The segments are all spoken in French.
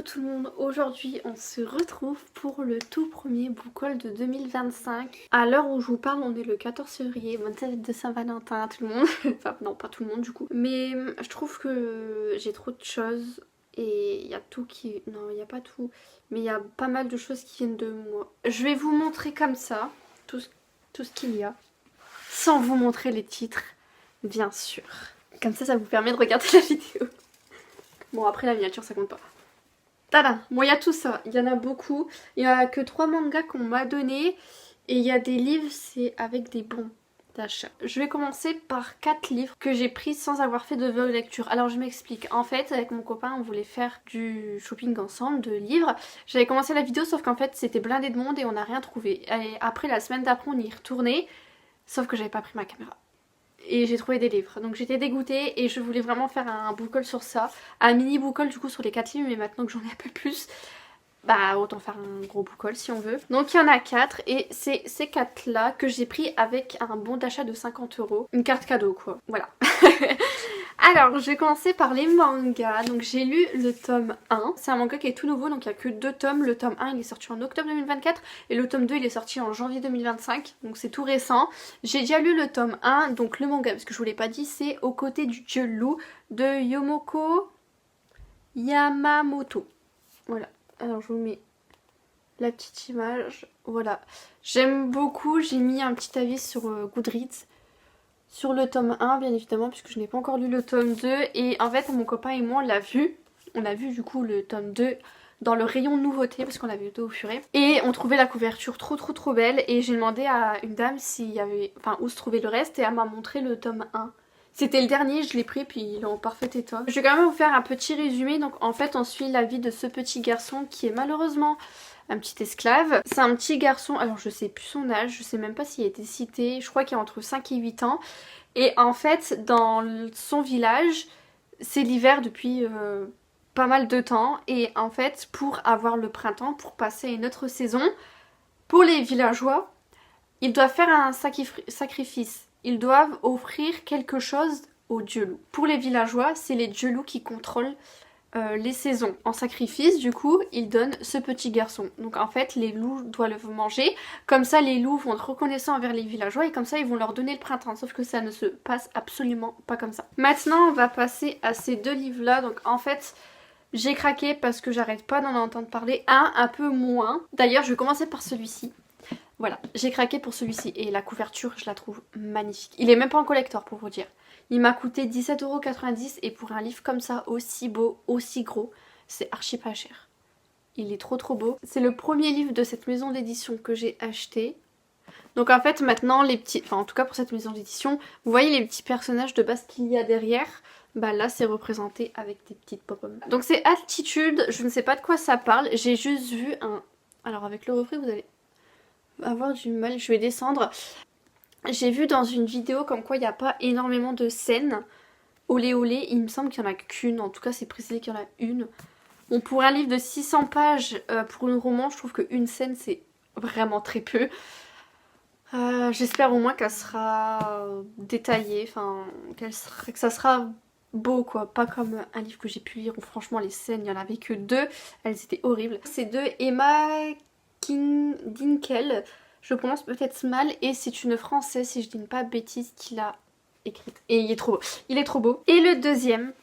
tout le monde, aujourd'hui on se retrouve pour le tout premier book haul de 2025. À l'heure où je vous parle, on est le 14 février, bonne fête de Saint-Valentin à tout le monde. Enfin non, pas tout le monde du coup. Mais je trouve que j'ai trop de choses et il y a tout qui... Non, il n'y a pas tout, mais il y a pas mal de choses qui viennent de moi. Je vais vous montrer comme ça tout ce qu'il y a, sans vous montrer les titres, bien sûr. Comme ça vous permet de regarder la vidéo. Bon, après la miniature ça compte pas. Tada! Bon, il y a tout ça, il y en a beaucoup. Il n'y a que 3 mangas qu'on m'a donné. Et il y a des livres, c'est avec des bons d'achat. Je vais commencer par 4 livres que j'ai pris sans avoir fait de lecture. Alors je m'explique. En fait, avec mon copain, on voulait faire du shopping ensemble, de livres. J'avais commencé la vidéo, sauf qu'en fait, c'était blindé de monde et on n'a rien trouvé. Et après, la semaine d'après, on y est retourné. Sauf que j'avais pas pris ma caméra. Et j'ai trouvé des livres, donc j'étais dégoûtée et je voulais vraiment faire un book haul sur ça, un mini book haul du coup sur les 4 livres, mais maintenant que j'en ai un peu plus, bah autant faire un gros book haul si on veut. Donc il y en a 4 et c'est ces 4 là que j'ai pris avec un bon d'achat de 50 €, une carte cadeau quoi, voilà. Alors je vais commencer par les mangas. Donc j'ai lu le tome 1, c'est un manga qui est tout nouveau, donc il n'y a que 2 tomes. Le tome 1 il est sorti en octobre 2024 et le tome 2 il est sorti en janvier 2025, donc c'est tout récent. J'ai déjà lu le tome 1, donc le manga, parce que je vous l'ai pas dit, c'est Aux côtés du dieu loup de Yomoko Yamamoto. Voilà, alors je vous mets la petite image, voilà. J'aime beaucoup, j'ai mis un petit avis sur Goodreads sur le tome 1 bien évidemment, puisque je n'ai pas encore lu le tome 2. Et en fait mon copain et moi on l'a vu. On a vu du coup le tome 2 dans le rayon nouveauté, parce qu'on l'avait eu au furet. Et on trouvait la couverture trop belle. Et j'ai demandé à une dame s'il y avait, enfin où se trouvait le reste, et elle m'a montré le tome 1. C'était le dernier, je l'ai pris, puis il est en parfait état. Je vais quand même vous faire un petit résumé. Donc en fait on suit la vie de ce petit garçon qui est malheureusement un petit esclave. C'est un petit garçon, alors je sais plus son âge, je sais même pas s'il a été cité, je crois qu'il a entre 5 et 8 ans. Et en fait dans son village, c'est l'hiver depuis pas mal de temps. Et en fait pour avoir le printemps, pour passer à une autre saison, pour les villageois, ils doivent faire un sacrifice. Ils doivent offrir quelque chose aux dieux loups. Pour les villageois, c'est les dieux loups qui contrôlent les saisons. En sacrifice, du coup, ils donnent ce petit garçon. Donc en fait, les loups doivent le manger. Comme ça, les loups vont être reconnaissants envers les villageois et comme ça, ils vont leur donner le printemps. Sauf que ça ne se passe absolument pas comme ça. Maintenant, on va passer à ces 2 livres-là. Donc en fait, j'ai craqué parce que j'arrête pas d'en entendre parler. Un peu moins. D'ailleurs, je vais commencer par celui-ci. Voilà, j'ai craqué pour celui-ci et la couverture, je la trouve magnifique. Il est même pas en collector pour vous dire. Il m'a coûté 17,90 € et pour un livre comme ça, aussi beau, aussi gros, c'est archi pas cher. Il est trop beau. C'est le premier livre de cette maison d'édition que j'ai acheté. Donc en fait maintenant les petits, enfin en tout cas pour cette maison d'édition, vous voyez les petits personnages de base qu'il y a derrière. Bah là c'est représenté avec des petites pop-up. Donc c'est Altitude, je ne sais pas de quoi ça parle, j'ai juste vu un... Alors avec le reflet vous allez avoir du mal, je vais descendre. J'ai vu dans une vidéo comme quoi il n'y a pas énormément de scènes. Olé olé, il me semble qu'il n'y en a qu'une, en tout cas c'est précisé qu'il y en a une. Bon, pour un livre de 600 pages, pour une roman, je trouve qu'une scène c'est vraiment très peu. J'espère au moins qu'elle sera détaillée, enfin que ça sera beau quoi, pas comme un livre que j'ai pu lire où franchement les scènes, il n'y en avait que 2, elles étaient horribles. C'est de Emma Dinkel, je prononce peut-être mal, et c'est une française si je dis pas bêtise qui l'a écrite. Et il est trop beau, il est trop beau. Et le deuxième,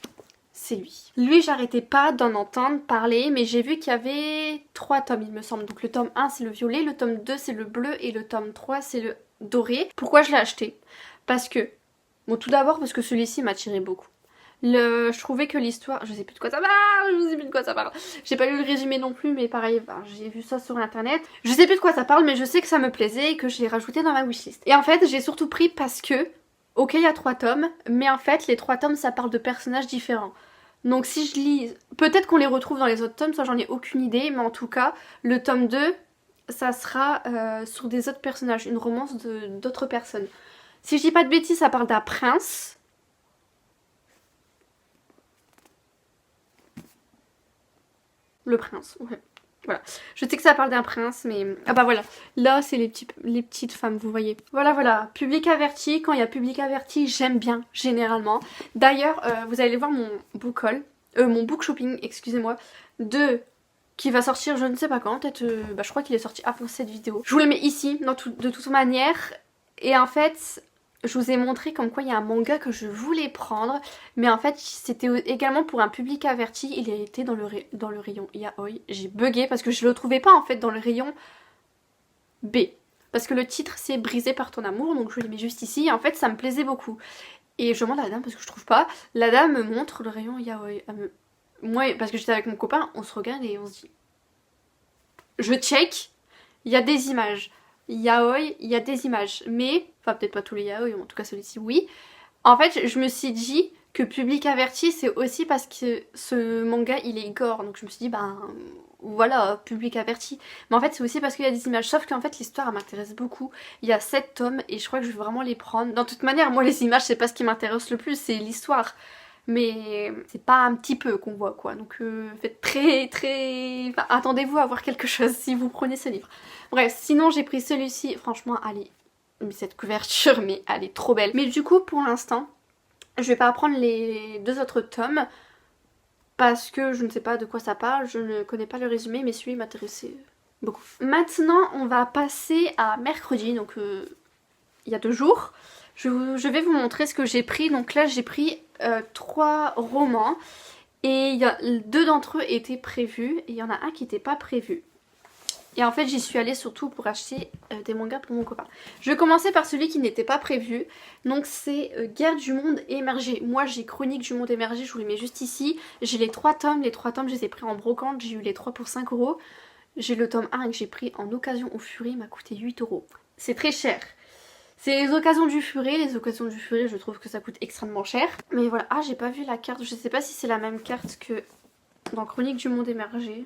c'est lui. Lui j'arrêtais pas d'en entendre parler, mais j'ai vu qu'il y avait 3 tomes il me semble. Donc le tome 1 c'est le violet, le tome 2 c'est le bleu et le tome 3 c'est le doré. Pourquoi je l'ai acheté? Parce que, bon tout d'abord parce que celui-ci m'attirait beaucoup. Je trouvais que l'histoire, je sais plus de quoi ça parle, je sais plus de quoi ça parle. J'ai pas lu le résumé non plus, mais pareil, j'ai vu ça sur internet. Je sais plus de quoi ça parle, mais je sais que ça me plaisait et que je l'ai rajouté dans ma wishlist. Et en fait, j'ai surtout pris parce que, ok, il y a 3 tomes, mais en fait, les 3 tomes, ça parle de personnages différents. Donc si je lis, peut-être qu'on les retrouve dans les autres tomes, ça j'en ai aucune idée, mais en tout cas, le tome 2, ça sera sur des autres personnages, une romance d'autres personnes. Si je dis pas de bêtises, ça parle d'un prince. Le prince, ouais. Voilà. Je sais que ça parle d'un prince, mais... Ah bah voilà. Là, c'est les petites femmes, vous voyez. Voilà. Public averti. Quand il y a public averti, j'aime bien, généralement. D'ailleurs, vous allez voir mon book haul. mon book shopping, excusez-moi, de qui va sortir je ne sais pas quand, peut-être, je crois qu'il est sorti avant cette vidéo. Je vous le mets ici, de toute manière. Et en fait, je vous ai montré comme quoi il y a un manga que je voulais prendre, mais en fait c'était également pour un public averti, il était dans le rayon yaoi. J'ai bugué parce que je le trouvais pas en fait dans le rayon B. Parce que le titre c'est Brisé par ton amour, donc je le mets juste ici, et en fait ça me plaisait beaucoup. Et je demande à la dame parce que je trouve pas, la dame me montre le rayon yaoi. Moi, parce que j'étais avec mon copain, on se regarde et on se dit... Je check, il y a des images. Yaoi, il y a des images. Mais, enfin peut-être pas tous les yaoi, en tout cas celui-ci oui. En fait, je me suis dit que public averti, c'est aussi parce que ce manga, il est gore. Donc je me suis dit, ben voilà, public averti. Mais en fait, c'est aussi parce qu'il y a des images. Sauf qu'en fait, l'histoire, elle m'intéresse beaucoup. Il y a 7 tomes et je crois que je vais vraiment les prendre. Dans toute manière, moi, les images, c'est pas ce qui m'intéresse le plus, c'est l'histoire. Mais c'est pas un petit peu qu'on voit quoi. Donc faites très... Enfin, attendez-vous à voir quelque chose si vous prenez ce livre. Bref, sinon j'ai pris celui-ci. Franchement, allez, mais cette couverture, mais elle est trop belle. Mais du coup, pour l'instant, je vais pas prendre les 2 autres tomes parce que je ne sais pas de quoi ça parle, je ne connais pas le résumé, mais celui m'intéressait beaucoup. Maintenant, on va passer à mercredi, donc il y a 2 jours. Je vais vous montrer ce que j'ai pris. Donc là, j'ai pris 3 romans et 2 d'entre eux étaient prévus et il y en a un qui n'était pas prévu. Et en fait, j'y suis allée surtout pour acheter des mangas pour mon copain. Je vais commencer par celui qui n'était pas prévu. Donc c'est Guerre du monde émergé. Moi j'ai Chronique du monde émergé, je vous les mets juste ici. J'ai les 3 tomes. Les 3 tomes, je les ai pris en brocante. J'ai eu les 3 pour 5 €. J'ai le tome 1 que j'ai pris en occasion au Furet. Il m'a coûté 8 €. C'est très cher. C'est les occasions du Furet. Les occasions du Furet, je trouve que ça coûte extrêmement cher. Mais voilà. Ah, j'ai pas vu la carte. Je sais pas si c'est la même carte que dans Chronique du monde émergé.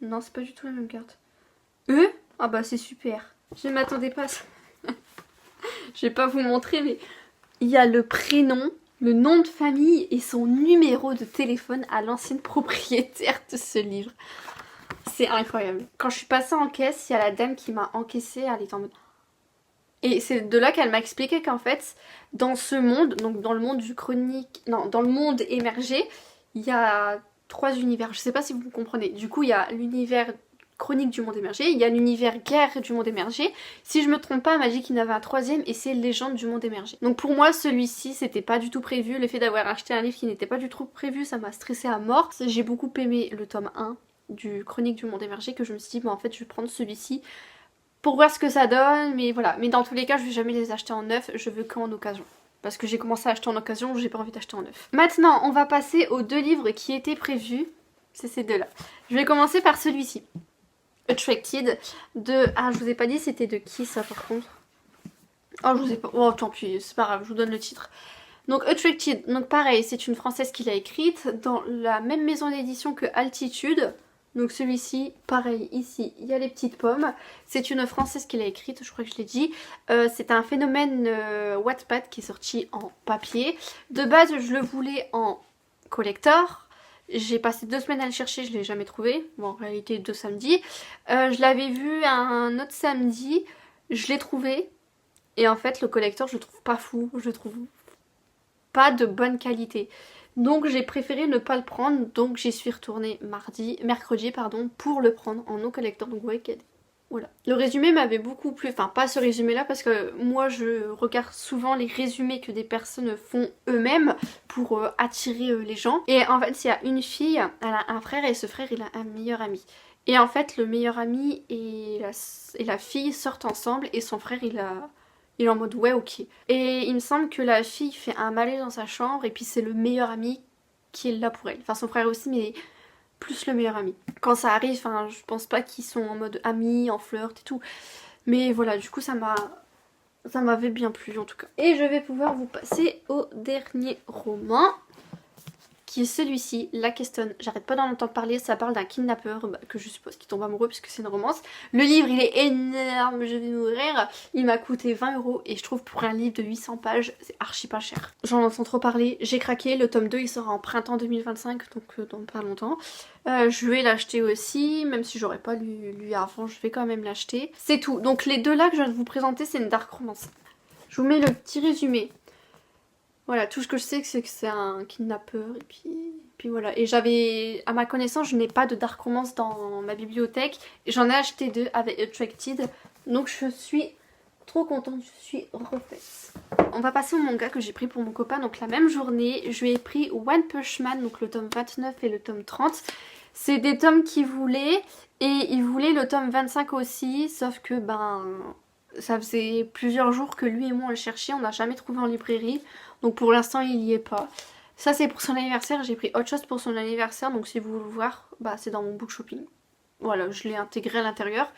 Non, c'est pas du tout la même carte. Ah bah c'est super. Je ne m'attendais pas à ça. Je vais pas vous montrer, mais il y a le prénom, le nom de famille et son numéro de téléphone à l'ancienne propriétaire de ce livre. C'est incroyable. Quand je suis passée en caisse, il y a la dame qui m'a encaissée, elle était en mode... Et c'est de là qu'elle m'a expliqué qu'en fait, dans ce monde, donc dans le monde du chronique... Non, dans le monde émergé, il y a 3 univers. Je sais pas si vous comprenez. Du coup, il y a l'univers... Chronique du monde émergé, il y a l'univers Guerre du monde émergé. Si je me trompe pas, elle m'a dit qu'il y en avait un 3e et c'est Légende du monde émergé. Donc pour moi, celui-ci, c'était pas du tout prévu. Le fait d'avoir acheté un livre qui n'était pas du tout prévu, ça m'a stressée à mort. J'ai beaucoup aimé le tome 1 du Chronique du monde émergé que je me suis dit, bah en fait, je vais prendre celui-ci pour voir ce que ça donne. Mais voilà, mais dans tous les cas, je vais jamais les acheter en neuf, je veux qu'en occasion. Parce que j'ai commencé à acheter en occasion, j'ai pas envie d'acheter en neuf. Maintenant, on va passer aux 2 livres qui étaient prévus. C'est ces 2-là. Je vais commencer par celui-ci. Attracted de... Ah, je vous ai pas dit c'était de qui ça par contre. Oh, je vous ai pas... Oh, tant pis, c'est pas grave, je vous donne le titre. Donc Attracted, donc pareil, c'est une française qui l'a écrite dans la même maison d'édition que Altitude. Donc celui-ci, pareil, ici, il y a les petites pommes. C'est une française qui l'a écrite, je crois que je l'ai dit. C'est un phénomène Wattpad qui est sorti en papier. De base, je le voulais en collector. J'ai passé 2 semaines à le chercher, je ne l'ai jamais trouvé. Bon, en réalité 2 samedis. Je l'avais vu un autre samedi, je l'ai trouvé. Et en fait, le collector, je le trouve pas fou. Je le trouve pas de bonne qualité. Donc j'ai préféré ne pas le prendre. Donc j'y suis retournée mercredi, pour le prendre en non collector. Donc vous voyez qu'il y a voilà. Le résumé m'avait beaucoup plu, enfin pas ce résumé là parce que moi je regarde souvent les résumés que des personnes font eux-mêmes pour attirer les gens. Et en fait il y a une fille, elle a un frère et ce frère il a un meilleur ami. Et en fait le meilleur ami et la fille sortent ensemble et son frère il est en mode ouais ok. Et il me semble que la fille fait un malaise dans sa chambre et puis c'est le meilleur ami qui est là pour elle. Enfin son frère aussi mais... plus le meilleur ami. Quand ça arrive, enfin, je pense pas qu'ils sont en mode amis, en flirt et tout. Mais voilà, du coup, ça m'avait bien plu en tout cas. Et je vais pouvoir vous passer au dernier roman, qui est celui-ci, La Questonne. J'arrête pas d'en entendre parler, ça parle d'un kidnappeur que je suppose qui tombe amoureux puisque c'est une romance. Le livre il est énorme, je vais mourir. Il m'a coûté 20 € et je trouve pour un livre de 800 pages, c'est archi pas cher. J'en entends trop parler, j'ai craqué, le tome 2 il sera en printemps 2025, donc dans pas longtemps. Je vais l'acheter aussi, même si j'aurais pas lu avant, je vais quand même l'acheter. C'est tout, donc les 2 là que je viens de vous présenter c'est une dark romance. Je vous mets le petit résumé. Voilà, tout ce que je sais c'est que c'est un kidnappeur et puis Puis voilà, et j'avais, à ma connaissance, je n'ai pas de dark romance dans ma bibliothèque. J'en ai acheté 2 avec Attracted, donc je suis trop contente, je suis refaite. On va passer au manga que j'ai pris pour mon copain, donc la même journée, je lui ai pris One Punch Man, donc le tome 29 et le tome 30. C'est des tomes qu'il voulait, et il voulait le tome 25 aussi, sauf que ben... ça faisait plusieurs jours que lui et moi on le cherchait, on n'a jamais trouvé en librairie, donc pour l'instant il n'y est pas. Ça c'est pour son anniversaire, j'ai pris autre chose pour son anniversaire, donc si vous voulez le voir, bah c'est dans mon book shopping. Voilà, je l'ai intégré à l'intérieur.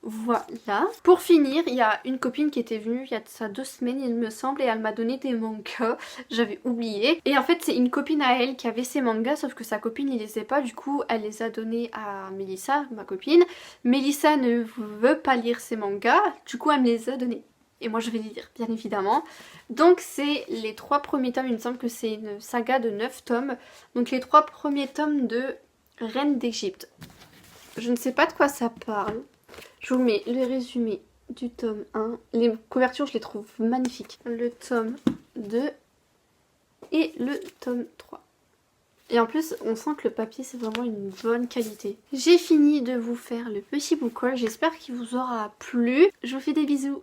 Voilà. Pour finir, il y a une copine qui était venue il y a de ça 2 semaines il me semble, et elle m'a donné des mangas, j'avais oublié. Et en fait c'est une copine à elle qui avait ses mangas, sauf que sa copine ne les lisait pas, du coup elle les a donnés à Mélissa, ma copine. Mélissa ne veut pas lire ses mangas, du coup elle me les a donnés. Et moi je vais les lire bien évidemment. Donc c'est les 3 premiers tomes, il me semble que c'est une saga de 9 tomes. Donc les 3 premiers tomes de Reine d'Égypte. Je ne sais pas de quoi ça parle. Je vous mets le résumé du tome 1. Les couvertures, je les trouve magnifiques. Le tome 2 et le tome 3. Et en plus, on sent que le papier, c'est vraiment une bonne qualité. J'ai fini de vous faire le petit book haul. J'espère qu'il vous aura plu. Je vous fais des bisous.